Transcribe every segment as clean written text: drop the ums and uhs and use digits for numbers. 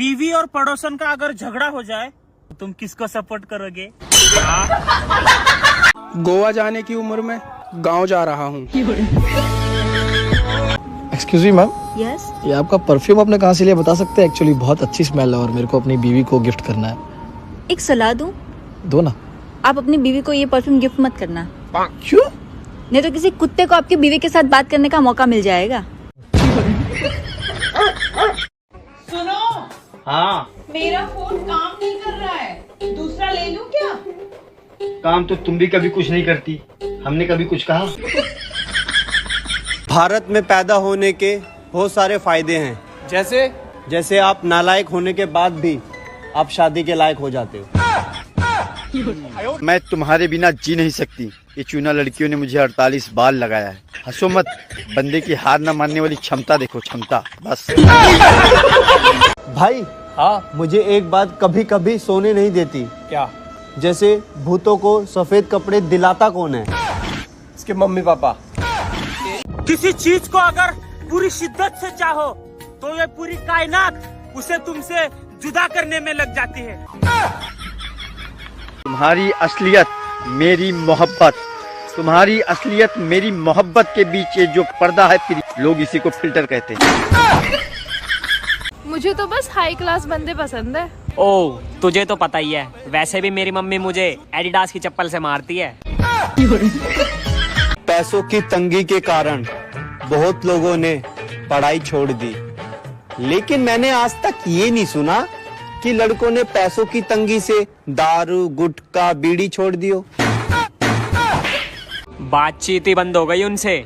बीवी और पड़ोसन का अगर झगड़ा हो जाए तो तुम किसको सपोर्ट करोगे? गोवा जाने की उम्र में गांव जा रहा हूँ। एक्सक्यूज मी मैम, यस ये आपका परफ्यूम आपने कहाँ से लिया बता सकते हैं? एक्चुअली बहुत अच्छी स्मेल है और मेरे को अपनी बीवी को गिफ्ट करना है। एक सलाह दूं, दो ना। आप अपनी बीवी को ये परफ्यूम गिफ्ट मत करना। क्यों? नहीं तो किसी कुत्ते को आपकी बीवी के साथ बात करने का मौका मिल जाएगा। सुनो, हाँ, मेरा फोन काम नहीं कर रहा है, दूसरा ले लूं क्या? काम तो तुम भी कभी कुछ नहीं करती, हमने कभी कुछ कहा? भारत में पैदा होने के बहुत सारे फायदे हैं। जैसे आप नालायक होने के बाद भी आप शादी के लायक हो जाते हो। मैं तुम्हारे बिना जी नहीं सकती। ये चूना लड़कियों ने मुझे 48 बार लगाया है। हंसो मत, बंदे की हार न मानने वाली क्षमता देखो, क्षमता बस। भाई हाँ, मुझे एक बात कभी कभी सोने नहीं देती। क्या? जैसे भूतों को सफेद कपड़े दिलाता कौन है? इसके मम्मी पापा। किसी चीज को अगर पूरी शिद्दत से चाहो तो ये पूरी कायनात उसे तुमसे जुदा करने में लग जाती है। तुम्हारी असलियत मेरी मोहब्बत, तुम्हारी असलियत मेरी मोहब्बत के बीच ये जो पर्दा है, फिर लोग इसी को फिल्टर कहते हैं। मुझे तो बस हाई क्लास बंदे पसंद है। ओह, तुझे तो पता ही है, वैसे भी मेरी मम्मी मुझे एडिडास की चप्पल से मारती है। पैसों की तंगी के कारण बहुत लोगों ने पढ़ाई छोड़ दी, लेकिन मैंने आज तक ये नहीं सुना कि लड़कों ने पैसों की तंगी से दारू, गुटखा, बीड़ी छोड़ दियो। बातचीत ही बंद हो गई उनसे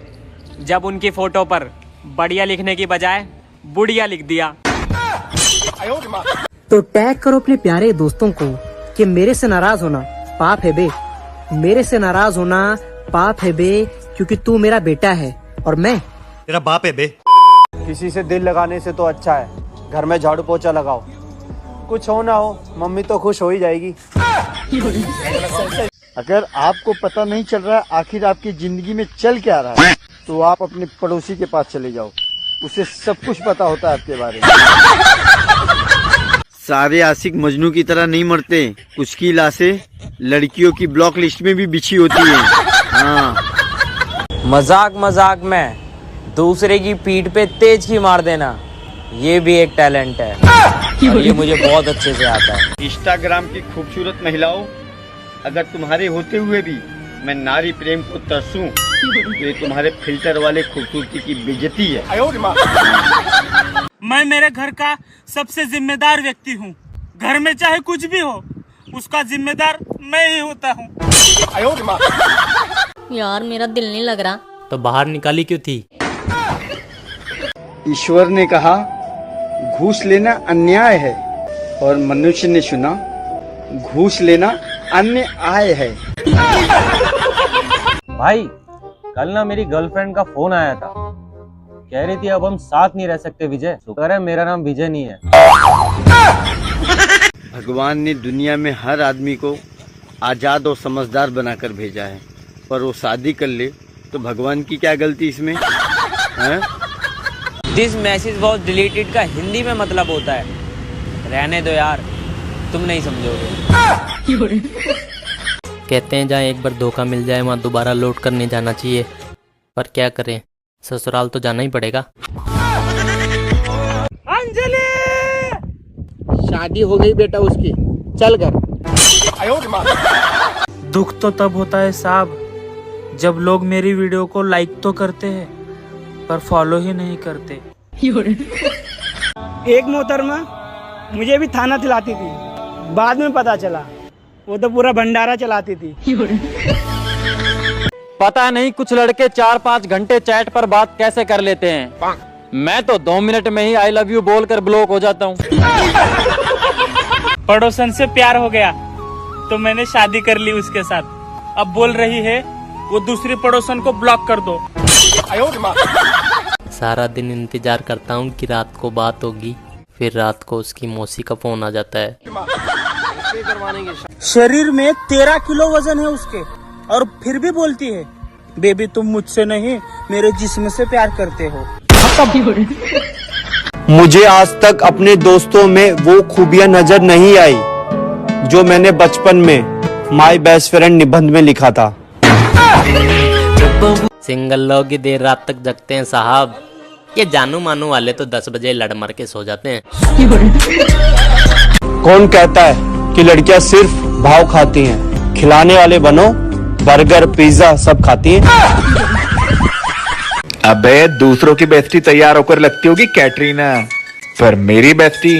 जब उनकी फोटो पर बढ़िया लिखने की बजाय बुढ़िया लिख दिया। तो टैग करो अपने प्यारे दोस्तों को कि मेरे से नाराज होना पाप है बे, मेरे से नाराज होना पाप है बे, क्योंकि तू मेरा बेटा है और मैं तेरा बाप है बे। किसी से दिल लगाने से तो अच्छा है घर में झाड़ू पोछा लगाओ। कुछ हो ना हो, मम्मी तो खुश हो ही जाएगी। अगर आपको पता नहीं चल रहा है आखिर आपकी जिंदगी में चल क्या रहा है, तो आप अपने पड़ोसी के पास चले जाओ, उसे सब कुछ पता होता है आपके बारे में। सारे आशिक मजनू की तरह नहीं मरते, कुछ की लाशें लड़कियों की ब्लॉक लिस्ट में भी बिछी होती है। हाँ, मजाक मजाक में दूसरे की पीठ पे तेज की मार देना, ये भी एक टैलेंट है और ये मुझे बहुत अच्छे से आता है। इंस्टाग्राम की खूबसूरत महिलाओं, अगर तुम्हारे होते हुए भी मैं नारी प्रेम को तरसूं, तो ये तुम्हारे फिल्टर वाले खूबसूरती की बेइज्जती है। मैं मेरे घर का सबसे जिम्मेदार व्यक्ति हूँ। घर में चाहे कुछ भी हो, उसका जिम्मेदार मैं ही होता हूँ। यार मेरा दिल नहीं लग रहा। तो बाहर निकाली क्यों थी? ईश्वर ने कहा घूस लेना अन्याय है, और मनुष्य ने सुना घूस लेना अन्याय है। भाई, कल ना मेरी गर्लफ्रेंड का फोन आया था, कह रही थी अब हम साथ नहीं रह सकते विजय। शुक्र है मेरा नाम विजय नहीं है। भगवान ने दुनिया में हर आदमी को आजाद और समझदार बनाकर भेजा है, पर वो शादी कर ले तो भगवान की क्या गलती इसमें है? दिस मैसेज वॉज डिलीटेड का हिंदी में मतलब होता है, रहने दो यार, तुम नहीं समझोगे। कहते हैं जहाँ एक बार धोखा मिल जाए वहाँ दोबारा लौट कर नहीं जाना चाहिए, पर क्या करें, ससुराल तो जाना ही पड़ेगा। अंजलि, शादी हो गई बेटा उसकी, चल घर। दुख तो तब होता है साहब जब लोग मेरी वीडियो को लाइक तो करते हैं पर फॉलो ही नहीं करते। एक मोहतरमा मुझे भी थाना दिलाती थी, बाद में पता चला वो तो पूरा भंडारा चलाती थी। पता नहीं कुछ लड़के 4-5 घंटे चैट पर बात कैसे कर लेते हैं, मैं तो 2 मिनट में ही आई लव यू बोलकर ब्लॉक हो जाता हूँ। पड़ोसन से प्यार हो गया तो मैंने शादी कर ली उसके साथ, अब बोल रही है वो दूसरी पड़ोसन को ब्लॉक कर दो। सारा दिन इंतजार करता हूँ कि रात को बात होगी, फिर रात को उसकी मौसी का फोन आ जाता है। शरीर में 13 किलो वजन है उसके, और फिर भी बोलती है बेबी तुम मुझसे नहीं मेरे जिस्म से प्यार करते हो। मुझे आज तक अपने दोस्तों में वो खूबियां नजर नहीं आई जो मैंने बचपन में माय बेस्ट फ्रेंड निबंध में लिखा था। सिंगल लोग ही देर रात तक जगते हैं साहब, ये जानू मानू वाले तो 10 बजे लड़ मर के सो जाते हैं। कौन कहता है कि लड़कियां सिर्फ भाव खाती हैं? खिलाने वाले बनो, बर्गर पिज्जा सब खाती हैं। अबे दूसरों की बेस्टी तैयार होकर लगती होगी कैटरीना, पर मेरी बेस्टी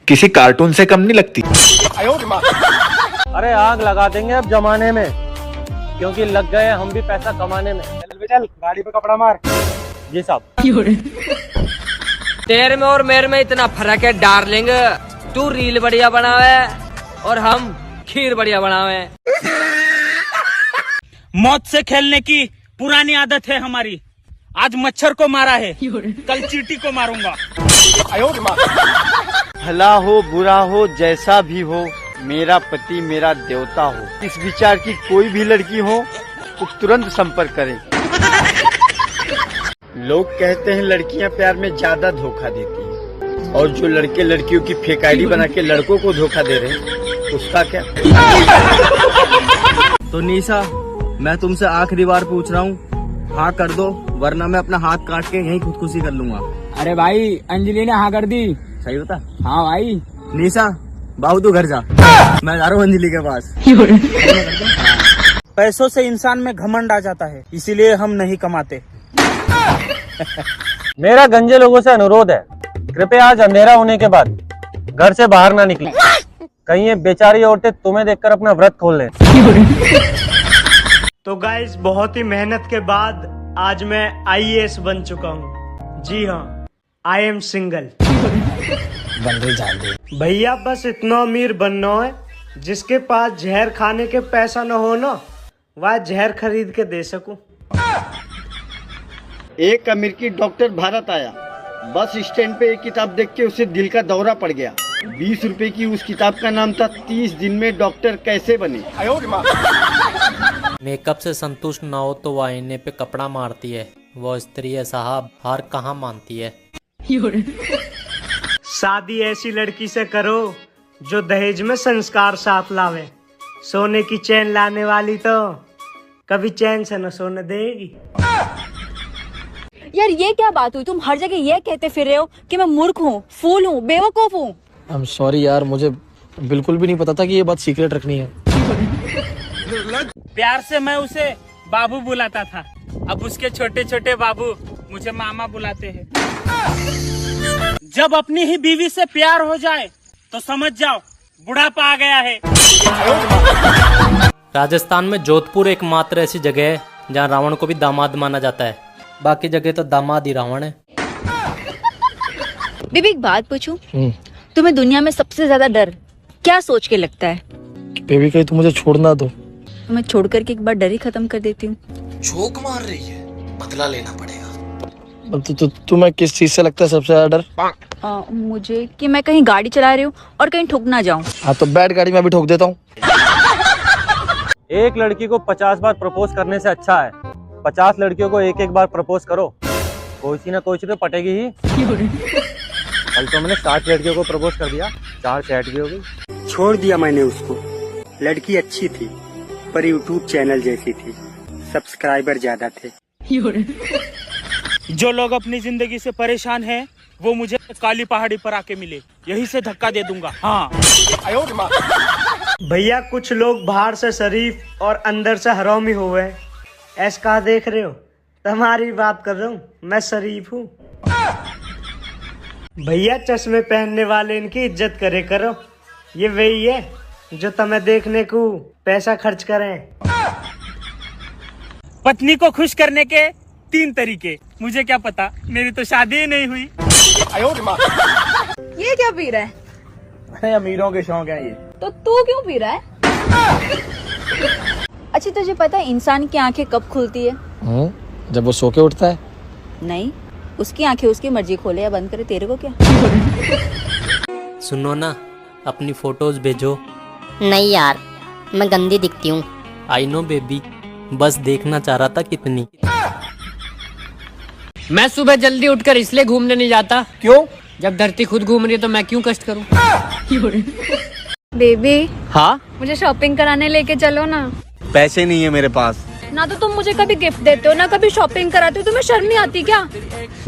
किसी कार्टून से कम नहीं लगती। अरे आग लगा देंगे अब जमाने में, क्योंकि लग गए हम भी पैसा कमाने में। चल गाड़ी पे कपड़ा मार। जी साहब। तेरे में और मेरे में इतना फर्क है डार्लिंग, तू रील बढ़िया बनावे और हम खीर बढ़िया बनावे। मौत से खेलने की पुरानी आदत है हमारी। आज मच्छर को मारा है, कल चींटी को मारूंगा। भला हो बुरा हो जैसा भी हो, मेरा पति मेरा देवता हो। इस विचार की कोई भी लड़की हो तो तुरंत संपर्क करें। लोग कहते हैं लड़कियां प्यार में ज्यादा धोखा देती हैं, और जो लड़के लड़कियों की फेक आईडी बना के लड़कों को धोखा दे रहे हैं उसका क्या? तो निशा, मैं तुमसे आखिरी बार पूछ रहा हूँ, हाँ कर दो, वरना मैं अपना हाथ काट के यहीं खुदकुशी कर लूंगा। अरे भाई अंजलि ने हाँ कर दी। सही बता? हाँ भाई। निशा बाबू तू घर जा, मैं जा रहा हूँ अंजलि के पास। पैसों से इंसान में घमंड आ जाता है, इसीलिए हम नहीं कमाते। मेरा गंजे लोगों से अनुरोध है, कृपया आज अंधेरा होने के बाद घर से बाहर ना निकलें, कहीं ये बेचारी औरतें तुम्हें देखकर अपना व्रत खोल लें। तो गाइस, बहुत ही मेहनत के बाद आज मैं IAS बन चुका हूँ। जी हाँ, आई एम सिंगल। भैया बस इतना अमीर बनना है जिसके पास जहर खाने के पैसा न हो ना, वह जहर खरीद के दे सकूं। एक अमेरिकी डॉक्टर भारत आया, बस स्टैंड पे एक किताब देख के उसे दिल का दौरा पड़ गया। 20 रुपए की उस किताब का नाम था 30 दिन में डॉक्टर कैसे बने। मेकअप से संतुष्ट ना हो तो वो आईने पे कपड़ा मारती है, वो स्त्री है साहब, हार कहाँ मानती है। शादी ऐसी लड़की से करो जो दहेज में संस्कार साथ लावे। सोने की चैन लाने वाली तो कभी चैन से न सोने देगी। यार ये क्या बात हुई, तुम हर जगह ये कहते फिर रहे हो कि मैं मूर्ख हूँ, फूल हूँ, बेवकूफ हूँ। आई एम सॉरी यार, मुझे बिल्कुल भी नहीं पता था कि ये बात सीक्रेट रखनी है। प्यार से मैं उसे बाबू बुलाता था, अब उसके छोटे छोटे बाबू मुझे मामा बुलाते हैं। जब अपनी ही बीवी से प्यार हो जाए तो समझ जाओ बुढ़ापा आ गया है। राजस्थान में जोधपुर एकमात्र ऐसी जगह है जहाँ रावण को भी दामाद माना जाता है, बाकी जगह तो दामाद ही रावण है। बीबी एक बात पूछूं, तुम्हें दुनिया में सबसे ज्यादा डर क्या सोच के लगता है? बेबी कहीं तू मुझे छोड़ना दो। तो मैं छोड़ करके एक बार डर ही खत्म कर देती हूँ। जोक मार रही है, बदला लेना पड़ेगा। तुम्हें किस चीज से लगता है सबसे ज्यादा डर? मुझे कि मैं कहीं गाड़ी चला रही हूँ और कहीं ठुक ना जाऊँ। हाँ तो बैठ गाड़ी में भी ठोक देता हूँ। एक लड़की को 50 बार प्रपोज करने से अच्छा है 50 लड़कियों को एक एक बार प्रपोज करो, कोई सी ना कोई सी तो पटेगी ही। कल तो मैंने 60 लड़कियों को प्रपोज कर दिया, 4 सेट भी हो गई। छोड़ दिया मैंने उसको, लड़की अच्छी थी पर यूट्यूब चैनल जैसी थी, सब्सक्राइबर ज्यादा थे। जो लोग अपनी जिंदगी से परेशान हैं, वो मुझे काली पहाड़ी पर आके मिले, यही से धक्का दे दूंगा। हाँ भैया, कुछ लोग बाहर से शरीफ और अंदर से हरामी हुए हैं। ऐसा कहा देख रहे हो? तुम्हारी बात कर रहा हूँ, मैं शरीफ हूँ। भैया चश्मे पहनने वाले इनकी इज्जत करे करो, ये वही है जो तुम्हें देखने को पैसा खर्च करें। पत्नी को खुश करने के 3 तरीके, मुझे क्या पता, मेरी तो शादी ही नहीं हुई। ये क्या पी रहा है? अरे अमीरों के शौक है ये। तो तू क्यों पी रहा है? अच्छा तुझे पता है इंसान की आंखें कब खुलती है? जब वो सो के उठता है। नहीं, उसकी आंखें उसकी मर्जी खोले या बंद करे, तेरे को क्या। सुनो ना, अपनी फोटोज भेजो। नहीं यार, मैं गंदी दिखती हूँ। आई नो बेबी, बस देखना चाह रहा था कितनी। मैं सुबह जल्दी उठकर इसलिए घूमने नहीं जाता। क्यों? जब धरती खुद घूम रही है तो मैं क्यों कष्ट करूं? बेबी, हाँ, मुझे शॉपिंग कराने लेके चलो ना। पैसे नहीं है मेरे पास। ना तो तुम मुझे कभी गिफ्ट देते हो, ना कभी शॉपिंग कराते हो। तुम्हें शर्म नहीं आती क्या?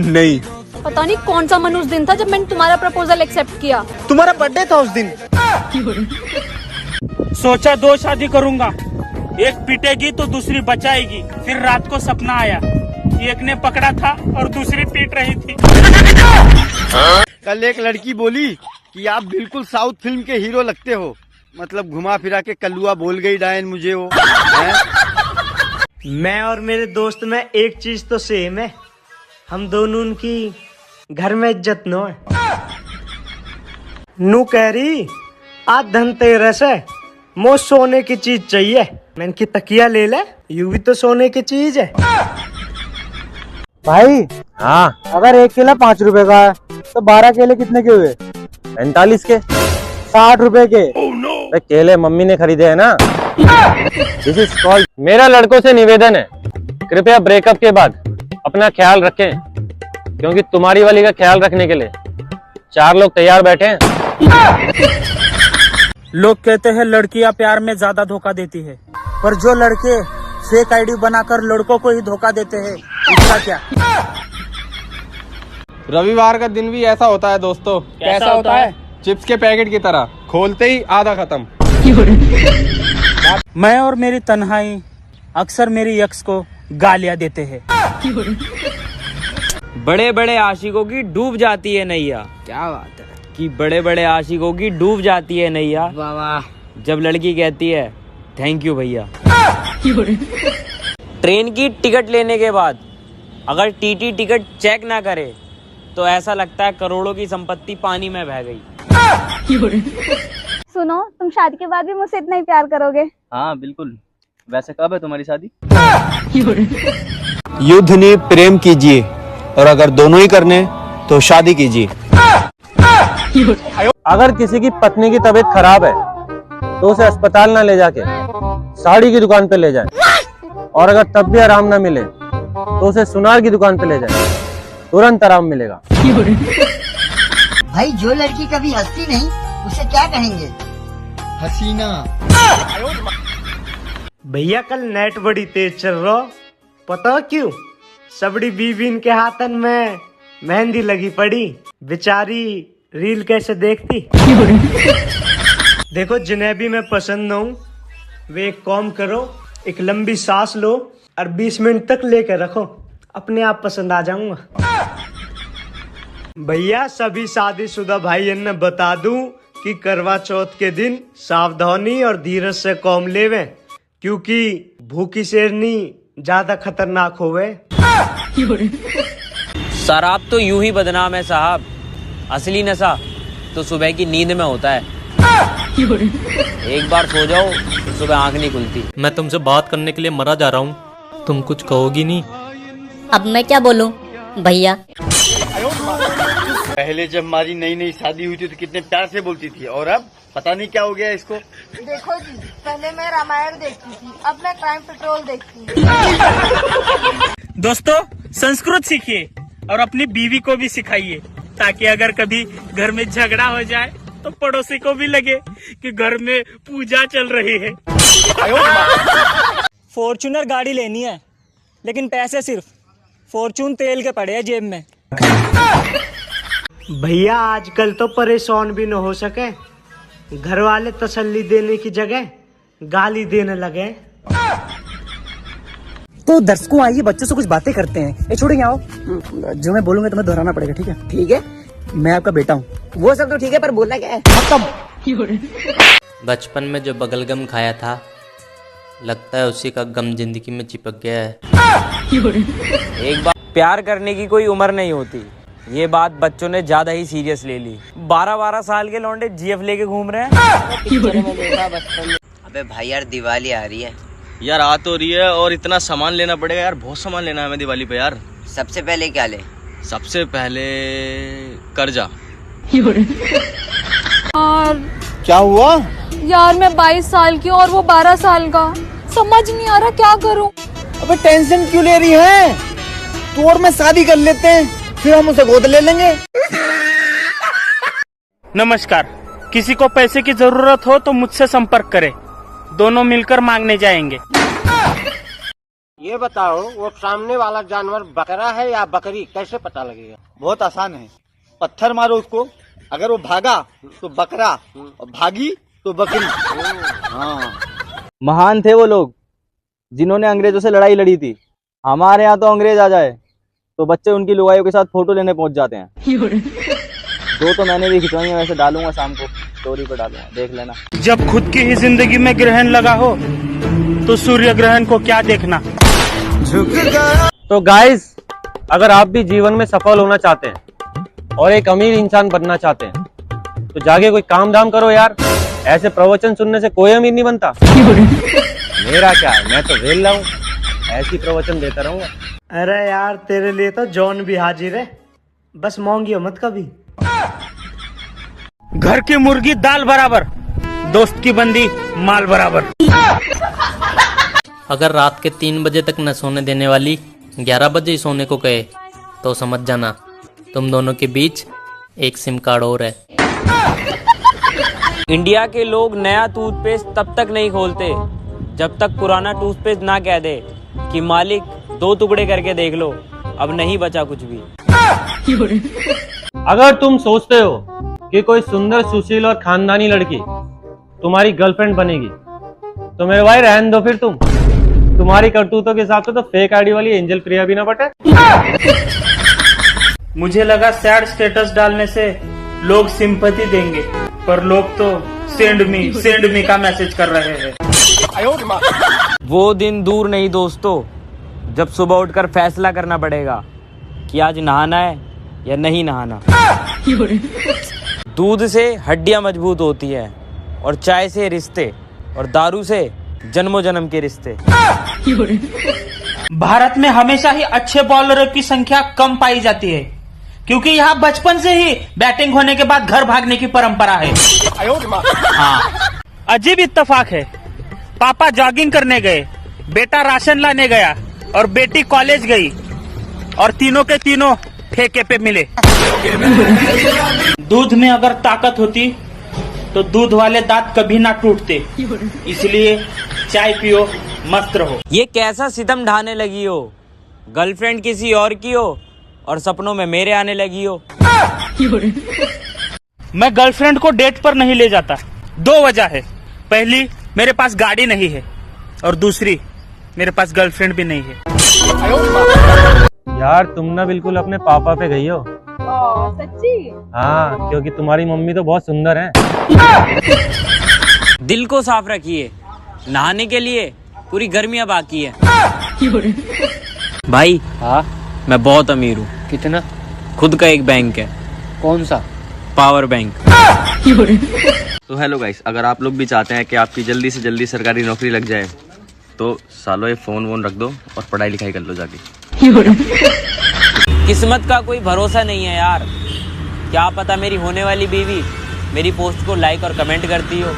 नहीं। पता नहीं कौन सा मन उस दिन था जब मैंने तुम्हारा प्रपोजल एक्सेप्ट किया। तुम्हारा बर्थडे था उस दिन। सोचा 2 शादी करूंगा, एक पीटेगी तो दूसरी बचाएगी। फिर रात को सपना आया, एक ने पकड़ा था और दूसरी पीट रही थी। कल एक लड़की बोली कि आप बिल्कुल साउथ फिल्म के हीरो लगते हो। मतलब घुमा फिरा के कल्लुआ बोल गई डायन मुझे वो है? मैं और मेरे दोस्त में एक चीज तो सेम है, हम दोनों उनकी घर में इज्जत न है। नू कह रही आज धनतेरस है, मो सोने की चीज चाहिए। मैंने की तकिया ले ले, यू भी तो सोने की चीज है। भाई हाँ, अगर एक केला 5 रुपए का है तो 12 केले कितने के हुए? 45 के। 60 रुपए के। तो केले मम्मी ने खरीदे है ना। This is called. मेरा लड़कों से निवेदन है, कृपया ब्रेकअप के बाद अपना ख्याल रखें, क्योंकि तुम्हारी वाली का ख्याल रखने के लिए 4 लोग तैयार बैठे हैं। लोग कहते हैं लड़कियां प्यार में ज्यादा धोखा देती है, पर जो लड़के फेक आईडी बनाकर लड़कों को ही धोखा देते हैं, इसका क्या? रविवार का दिन भी ऐसा होता है दोस्तों। कैसा होता है? चिप्स के पैकेट की तरह, खोलते ही आधा खत्म। मैं और मेरी तन्हाई अक्सर मेरी एक्स को गालियां देते हैं। बड़े बड़े आशिकों की डूब जाती है नैया। क्या बात है कि बड़े बड़े आशिकों की डूब जाती है नैया, वाह वाह। जब लड़की कहती है थैंक यू भैया। ट्रेन की टिकट लेने के बाद अगर टीटी टिकट चेक ना करे तो ऐसा लगता है करोड़ों की संपत्ति पानी में बह गई। सुनो, तुम शादी के बाद भी मुझसे इतना ही प्यार करोगे? हाँ बिल्कुल। वैसे कब है तुम्हारी शादी? युद्ध नहीं प्रेम कीजिए, और अगर दोनों ही करने तो शादी कीजिए। अगर किसी की पत्नी की तबीयत खराब है तो उसे अस्पताल ना ले जाके साड़ी की दुकान पे ले जाए, और अगर तब भी आराम ना मिले तो उसे सुनार की दुकान पे ले जाए, तुरंत आराम मिलेगा। भाई जो लड़की कभी हंसती नहीं उसे क्या कहेंगे? हसीना। भैया कल नेट बड़ी तेज चल रहा, पता क्यों? सबड़ी बीबी इनके हाथन में मेहंदी लगी पड़ी, बेचारी रील कैसे देखती। देखो जिन्हें भी मैं पसंद न हूँ वे एक काम करो, एक लंबी सांस लो और 20 मिनट तक लेकर रखो, अपने आप पसंद आ जाऊंगा। भैया सभी शादीशुदा भाई ने बता दूं कि करवा चौथ के दिन सावधानी और धीरज से काम लेवे, क्योंकि भूखी शेरनी ज्यादा खतरनाक होवे। शराब तो यूं ही बदनाम है साहब, असली नशा तो सुबह की नींद में होता है। एक बार सो जाओ सुबह आंख नहीं खुलती। मैं तुमसे बात करने के लिए मरा जा रहा हूँ, तुम कुछ कहोगी नहीं? अब मैं क्या बोलूं भैया? पहले जब हमारी नई नई शादी हुई थी तो कितने प्यार से बोलती थी, और अब पता नहीं क्या हो गया इसको। देखो जी, पहले मैं रामायण देखती थी, अब मैं क्राइम पेट्रोल देखती हूँ। दोस्तों संस्कृत सीखिए और अपनी बीवी को भी सिखाइए, ताकि अगर कभी घर में झगड़ा हो जाए तो पड़ोसी को भी लगे कि घर में पूजा चल रही है। फॉर्च्यूनर गाड़ी लेनी है, लेकिन पैसे सिर्फ फॉर्च्यून तेल के पड़े हैं जेब में। भैया आजकल तो परेशान भी न हो सके, घर वाले तसल्ली देने की जगह गाली देने लगे। तो दर्शकों आइए बच्चों से कुछ बातें करते हैं। ए छोड़ेंगे आओ, जो मैं बोलूंगा तुम्हें दोहराना पड़ेगा, ठीक है? ठीक है, मैं आपका बेटा हूँ। वो सब तो ठीक है, पर बोलना क्या है? बचपन में जो बगलगम खाया था, लगता है उसी का गम जिंदगी में चिपक गया है। एक बार प्यार करने की कोई उम्र नहीं होती, ये बात बच्चों ने ज्यादा ही सीरियस ले ली। 12-12 साल के लौंडे जीएफ लेके घूम रहे हैं। अबे भाई यार दिवाली आ रही है यार, आ तो रही है, और इतना सामान लेना पड़ेगा यार, बहुत सामान लेना है हमें दिवाली पे यार। सबसे पहले क्या ले? सबसे पहले कर्जा। और क्या हुआ यार, मैं 22 साल की और वो 12 साल का, समझ नहीं आ रहा क्या करूं। अबे टेंशन क्यों ले रही है? तू और मैं शादी कर लेते हैं, फिर हम उसे गोद ले लेंगे। नमस्कार, किसी को पैसे की जरूरत हो तो मुझसे संपर्क करें, दोनों मिलकर मांगने जाएंगे। ये बताओ, वो सामने वाला जानवर बकरा है या बकरी, कैसे पता लगेगा? बहुत आसान है, पत्थर मारो उसको, अगर वो भागा तो बकरा और भागी तो बकरी। हाँ, महान थे वो लोग जिन्होंने अंग्रेजों से लड़ाई लड़ी थी। हमारे यहाँ तो अंग्रेज आ जाए तो बच्चे उनकी लुगाइयों के साथ फोटो लेने पहुंच जाते हैं। दो तो मैंने भी खिंचवाई है, वैसे डालूंगा शाम को, स्टोरी पे डालूंगा, देख लेना। जब खुद की ही जिंदगी में ग्रहण लगा हो तो सूर्य ग्रहण को क्या देखना। तो गाइस, अगर आप भी जीवन में सफल होना चाहते हैं और एक अमीर इंसान बनना चाहते हैं तो जाके कोई काम धाम करो यार। ऐसे प्रवचन सुनने से कोई अमीर नहीं बनता। मेरा क्या है, मैं तो वेला हूँ, ऐसी प्रवचन देता रहूंगा। अरे यार, तेरे लिए तो जॉन भी हाजिर है, बस मांगियो मत कभी। घर की मुर्गी दाल बराबर, दोस्त की बंदी माल बराबर। अगर रात के 3 बजे तक न सोने देने वाली 11 बजे ही सोने को कहे तो समझ जाना तुम दोनों के बीच एक सिम कार्ड और है। इंडिया के लोग नया टूथपेस्ट तब तक नहीं खोलते जब तक पुराना टूथपेस्ट ना कह दे कि मालिक 2 टुकड़े करके देख लो, अब नहीं बचा कुछ भी। अगर तुम सोचते हो कि कोई सुंदर सुशील और खानदानी लड़की तुम्हारी गर्लफ्रेंड बनेगी तो मेरे भाई रहने दो फिर। तुम्हारी करतूतों के हिसाब से तो फेक आईडी वाली एंजल प्रिया भी ना बटे। मुझे लगा सैड स्टेटस डालने से लोग सिंपैथी देंगे, पर लोग तो सेंड मी का मैसेज कर रहे हैं। वो दिन दूर नहीं दोस्तों, जब सुबह उठकर फैसला करना पड़ेगा कि आज नहाना है या नहीं नहाना। दूध से हड्डियां मजबूत होती है और चाय से रिश्ते और दारू से जन्मों जन्म के रिश्ते। भारत में हमेशा ही अच्छे बॉलरों की संख्या कम पाई जाती है क्योंकि यहाँ बचपन से ही बैटिंग होने के बाद घर भागने की परंपरा है। हाँ, अजीब इत्तेफाक है, पापा जॉगिंग करने गए, बेटा राशन लाने गया और बेटी कॉलेज गई और तीनों के तीनों ठेके पे मिले। दूध में अगर ताकत होती तो दूध वाले दांत कभी ना टूटते, इसलिए चाय पियो, मस्त रहो। ये कैसा सितम ढाने लगी हो, गर्लफ्रेंड किसी और की हो और सपनों में मेरे आने लगी हो। मैं गर्लफ्रेंड को डेट पर नहीं ले जाता, 2 वजह है। पहली, मेरे पास गाड़ी नहीं है और दूसरी, मेरे पास गर्लफ्रेंड भी नहीं है। यार तुम ना बिल्कुल अपने पापा पे गई हो। सच्ची? हाँ, क्योंकि तुम्हारी मम्मी तो बहुत सुंदर है। दिल को साफ रखिए, नहाने के लिए पूरी गर्मियाँ बाकी है। भाई, हाँ, मैं बहुत अमीर हूँ। कितना? खुद का एक बैंक है। कौन सा? Power bank. तो हेलो गाइस, अगर आप लोग भी चाहते हैं कि आपकी जल्दी से जल्दी सरकारी नौकरी लग जाए तो सालों ये फोन वोन रख दो और पढ़ाई लिखाई कर लो जाके। किस्मत का कोई भरोसा नहीं है यार, क्या पता मेरी होने वाली बीवी मेरी पोस्ट को लाइक और कमेंट करती हो।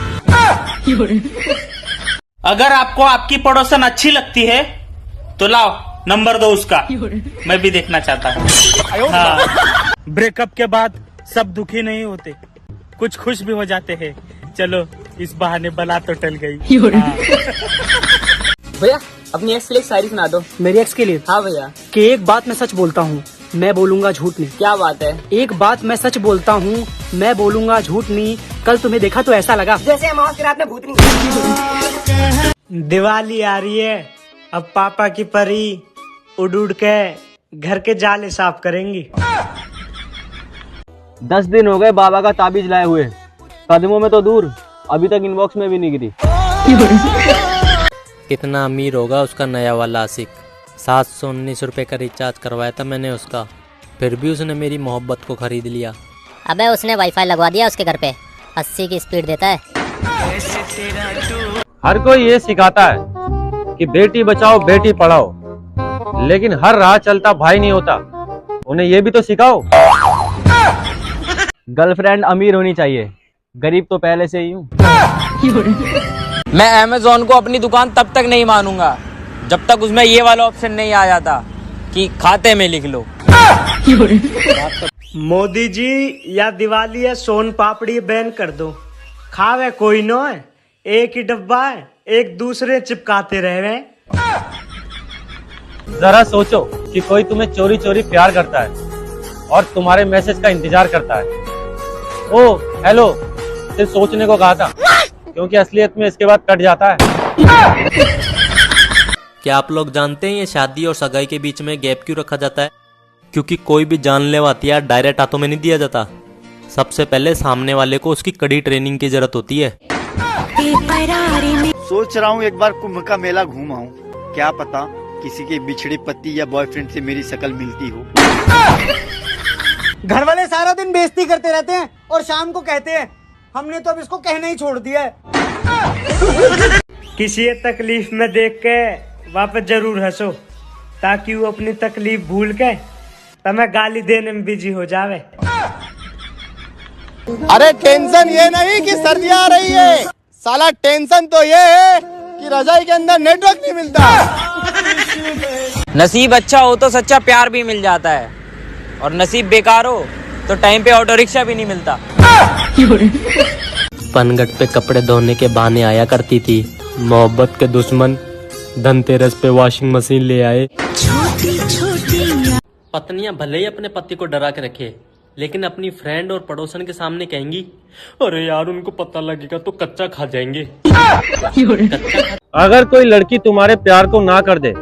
अगर आपको आपकी पड़ोसन अच्छी लगती है तो लाओ नंबर दो उसका, मैं भी देखना चाहता हूँ। हाँ, ब्रेकअप के बाद सब दुखी नहीं होते, कुछ खुश भी हो जाते हैं। चलो इस बहाने बला तो टल गई। भैया अपनी एक्स के लिए शायरी सुना दो। मेरी एक्स के लिए? हाँ भैया। कि एक बात मैं सच बोलता हूँ, मैं बोलूंगा झूठ नहीं। क्या बात है? एक बात मैं सच बोलता हूँ, मैं बोलूंगा झूठ नहीं। कल तुम्हें देखा तो ऐसा लगा जैसे अमावस की रात में भूतनी। दिवाली आ रही है, अब पापा की परी उड़ उड़ के घर के जाले साफ करेंगी। 10 दिन हो गए बाबा का ताबीज लाए हुए, कदमों में तो दूर, अभी तक इनबॉक्स में भी नहीं गिरी। कितना अमीर होगा उसका नया वाला आशिक। 719 रुपए का रिचार्ज करवाया था मैंने उसका, फिर भी उसने मेरी मोहब्बत को खरीद लिया। अबे उसने वाईफाई लगवा दिया उसके घर पे, 80 की स्पीड देता है। हर कोई ये सिखाता है कि बेटी बचाओ बेटी पढ़ाओ, लेकिन हर राह चलता भाई नहीं होता, उन्हें ये भी तो सिखाओ। गर्लफ्रेंड अमीर होनी चाहिए, गरीब तो पहले से ही हूँ। मैं अमेज़न को अपनी दुकान तब तक नहीं मानूंगा जब तक उसमें ये वाला ऑप्शन नहीं आ जाता कि खाते में लिख लो। मोदी जी या दिवाली या सोन पापड़ी बैन कर दो, खावे कोई न है, एक ही डब्बा है, एक दूसरे चिपकाते रह रहे। जरा सोचो कि कोई तुम्हें चोरी चोरी प्यार करता है और तुम्हारे मैसेज का इंतजार करता है। ओ हेलो, सिर्फ सोचने को कहा था, क्योंकि असलियत में इसके बाद कट जाता है। क्या आप लोग जानते हैं ये शादी और सगाई के बीच में गैप क्यों रखा जाता है? क्योंकि कोई भी जानलेवा हथियार डायरेक्ट हाथों में नहीं दिया जाता। सबसे पहले सामने वाले को उसकी कड़ी ट्रेनिंग की जरूरत होती है। सोच रहा हूँ एक बार कुंभ का मेला घूम आऊं, क्या पता किसी के बिछड़े पति या बॉयफ्रेंड से मेरी शक्ल मिलती हो। घर वाले सारा दिन बेइज्जती करते रहते हैं और शाम को कहते हैं हमने तो अब इसको कहना ही छोड़ दिया है। किसी तकलीफ में देख के वापस जरूर हंसो, ताकि वो अपनी तकलीफ भूल के तुम्हें गाली देने में बिजी हो जावे। अरे टेंशन ये नहीं कि सर्दी आ रही है, साला टेंशन तो ये है कि रजाई के अंदर नेटवर्क नहीं मिलता। नसीब अच्छा हो तो सच्चा प्यार भी मिल जाता है, और नसीब बेकार हो तो टाइम पे ऑटो रिक्शा भी नहीं मिलता। पनघट पे कपड़े धोने के बहाने आया करती थी मोहब्बत के दुश्मन, धनतेरस पे वॉशिंग मशीन ले आए। पत्नियां भले ही अपने पति को डरा के रखे, लेकिन अपनी फ्रेंड और पड़ोसन के सामने कहेंगी अरे यार उनको पता लगेगा तो कच्चा खा जाएंगे। अगर कोई लड़की तुम्हारे प्यार को ना कर दे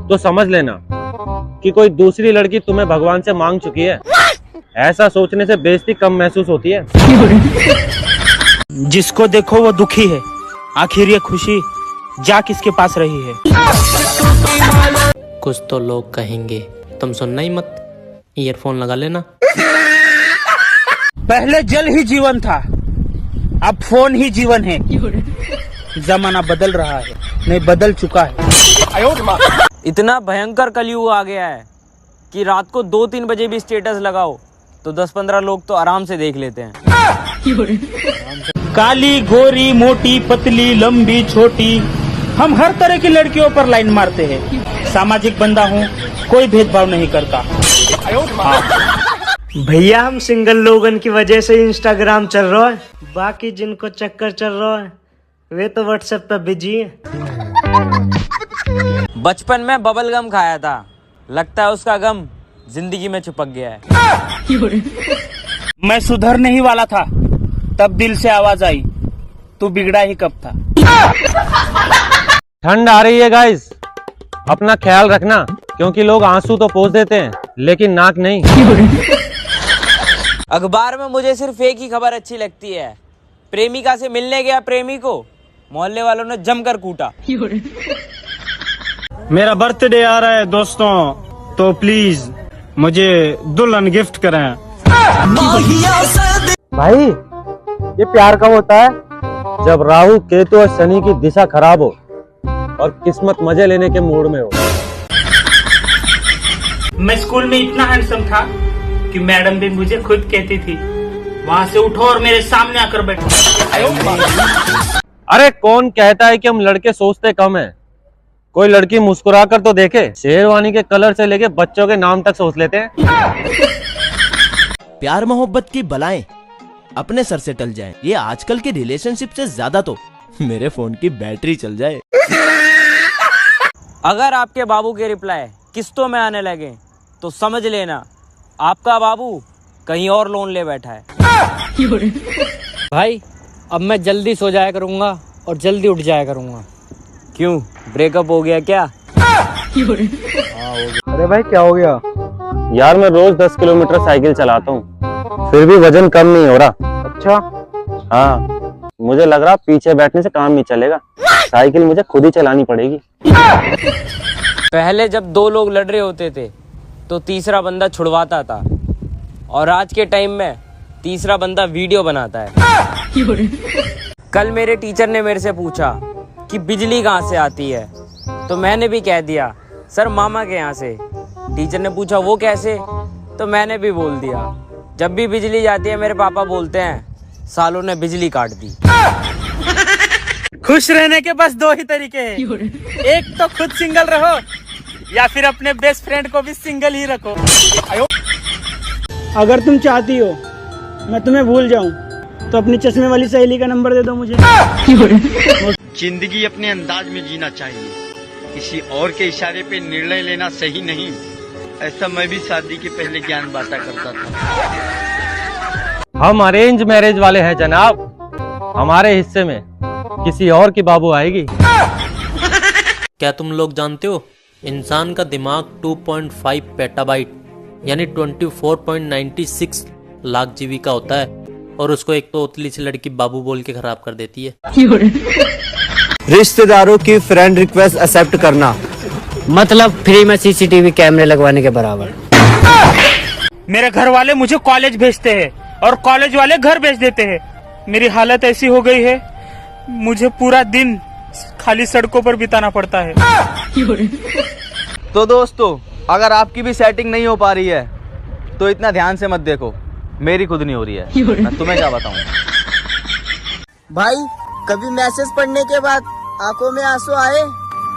तो समझ लेना कि कोई दूसरी लड़की तुम्हें भगवान से मांग चुकी है। ऐसा सोचने से बेइज्जती कम महसूस होती है। जिसको देखो वो दुखी है, आखिर ये खुशी जा किसके पास रही है? कुछ तो लोग कहेंगे, तुम सुनना ही मत, ईयरफोन लगा लेना। पहले जल ही जीवन था, अब फोन ही जीवन है। जमाना बदल रहा है, नहीं बदल चुका है। इतना भयंकर कलयुग आ गया है कि रात को 2-3 बजे भी स्टेटस लगाओ तो 10-15 लोग तो आराम से देख लेते हैं। काली गोरी मोटी पतली लंबी छोटी, हम हर तरह की लड़कियों पर लाइन मारते हैं। सामाजिक बंदा हूँ, कोई भेदभाव नहीं करता। भैया हम सिंगल लोगन की वजह से इंस्टाग्राम चल रहा है, बाकी जिनको चक्कर चल रहा है वे तो व्हाट्सएप पे बिजी है। बचपन में बबल गम खाया था, लगता है उसका गम जिंदगी में चिपक गया है। मैं सुधरने ही वाला था, तब दिल से आवाज आई तू बिगड़ा ही कब था। ठंड आ रही है गाइस, अपना ख्याल रखना, क्योंकि लोग आंसू तो पोंछ देते हैं लेकिन नाक नहीं। अखबार में मुझे सिर्फ एक ही खबर अच्छी लगती है, प्रेमिका से मिलने गया प्रेमी को मोहल्ले वालों ने जमकर कूटा। मेरा बर्थडे आ रहा है दोस्तों, तो प्लीज मुझे दुल्हन गिफ्ट करें। भाई ये प्यार कब होता है? जब राहु केतु और शनि की दिशा खराब हो और किस्मत मजे लेने के मूड में हो। मैं स्कूल में इतना हैंडसम था कि मैडम भी मुझे खुद कहती थी वहाँ से उठो और मेरे सामने आकर बैठो। अरे कौन कहता है कि हम लड़के सोचते कम हैं? कोई लड़की मुस्कुरा कर तो देखे, शेरवानी के कलर से लेके बच्चों के नाम तक सोच लेते हैं। प्यार मोहब्बत की बलाएं अपने सर से टल जाएं, ये आजकल के रिलेशनशिप से ज्यादा तो मेरे फोन की बैटरी चल जाए। अगर आपके बाबू के रिप्लाई किस्तों में आने लगे तो समझ लेना आपका बाबू कहीं और लोन ले बैठा है। भाई अब मैं जल्दी सो जाया करूंगा और जल्दी उठ जाया करूंगा। क्यों, ब्रेकअप हो गया क्या? अरे भाई क्या हो गया? यार मैं रोज 10 किलोमीटर साइकिल चलाता हूँ, फिर भी वजन कम नहीं हो रहा। अच्छा? हाँ, मुझे लग रहा पीछे बैठने से काम नहीं चलेगा, साइकिल मुझे खुद ही चलानी पड़ेगी। पहले जब 2 लोग लड़ रहे होते थे तो तीसरा बंदा छुड़वाता था, और आज के टाइम में तीसरा बंदा वीडियो बनाता है। कल मेरे टीचर ने मेरे से पूछा कि बिजली कहाँ से आती है, तो मैंने भी कह दिया सर मामा के यहाँ से। टीचर ने पूछा वो कैसे, तो मैंने भी बोल दिया जब भी बिजली जाती है मेरे पापा बोलते हैं सालों ने बिजली काट दी। खुश रहने के बस 2 ही तरीके हैं, एक तो खुद सिंगल रहो या फिर अपने बेस्ट फ्रेंड को भी सिंगल ही रखो। अगर तुम चाहती हो मैं तुम्हें भूल जाऊं तो अपनी चश्मे वाली सहेली का नंबर दे दो मुझे। जिंदगी अपने अंदाज में जीना चाहिए, किसी और के इशारे पे निर्णय लेना सही नहीं। ऐसा मैं भी शादी के पहले ज्ञान बांटा करता था। हम अरेंज मैरिज वाले हैं जनाब, हमारे हिस्से में किसी और की बाबू आएगी। क्या तुम लोग जानते हो इंसान का दिमाग 2.5 पेटाबाइट यानी 24.96 लाख जीबी का होता है और उसको एक तो उतली सी लड़की बाबू बोल के खराब कर देती है। रिश्तेदारों की फ्रेंड रिक्वेस्ट एक्सेप्ट करना मतलब फ्री में सीसीटीवी कैमरे लगवाने के बराबर। मेरे घर वाले मुझे कॉलेज भेजते हैं और कॉलेज वाले घर भेज देते हैं। मेरी हालत ऐसी हो गई है, मुझे पूरा दिन खाली सड़कों पर बिताना पड़ता है। तो दोस्तों, अगर आपकी भी सेटिंग नहीं हो पा रही है तो इतना ध्यान से मत देखो, मेरी खुद नहीं हो रही है। मैं तुम्हें क्या बताऊं। भाई कभी मैसेज पढ़ने के बाद आंखों में आंसू आए?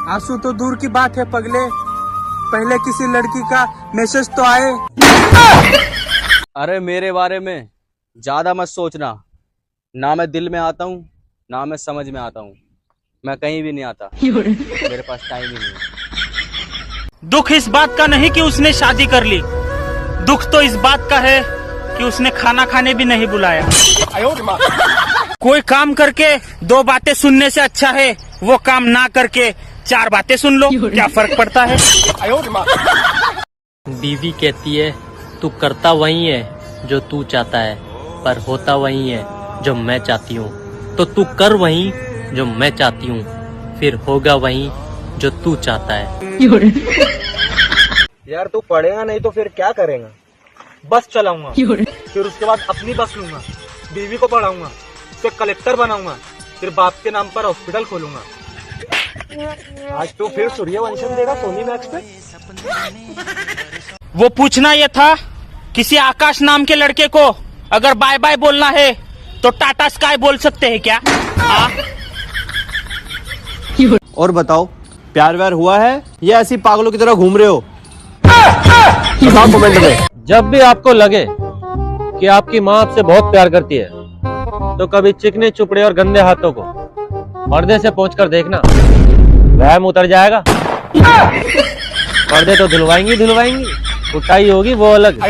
आंसू तो दूर की बात है पगले, पहले किसी लड़की का मैसेज तो आए। अरे मेरे बारे में ज्यादा मत सोचना, ना मैं दिल में आता हूँ ना मैं समझ में आता हूँ, मैं कहीं भी नहीं आता, मेरे पास टाइम ही नहीं है। दुख इस बात का नहीं कि उसने शादी कर ली, दुख तो इस बात का है कि उसने खाना खाने भी नहीं बुलाया। कोई काम करके 2 बातें सुनने से अच्छा है वो काम ना करके 4 बातें सुन लो, क्या फर्क पड़ता है। बीवी कहती है तू करता वही है जो तू चाहता है पर होता वही है जो मैं चाहती हूँ, तो तू कर वही जो मैं चाहती हूँ फिर होगा वही जो तू चाहता है। यार तू पढ़ेगा नहीं तो फिर क्या करेगा? बस चलाऊंगा, फिर उसके बाद अपनी बस लूंगा, बीवी को पढ़ाऊंगा, फिर कलेक्टर बनाऊंगा, फिर बाप के नाम पर हॉस्पिटल खोलूंगा। आज तो फिर सूर्यवंशम देगा सोनी मैक्स पे। वो पूछना ये था, किसी आकाश नाम के लड़के को अगर बाय बाय बोलना है तो टाटा स्काई बोल सकते हैं क्या? और बताओ, प्यार व्यार हुआ है या ऐसी पागलों की तरह घूम रहे हो? बताओ कमेंट में। जब भी आपको लगे कि आपकी माँ आपसे बहुत प्यार करती है तो कभी चिकने चुपड़े और गंदे हाथों को पर्दे से पोंछकर देखना, वहम उतर जाएगा। पर्दे तो धुलवाएंगी, कुटाई होगी वो अलग।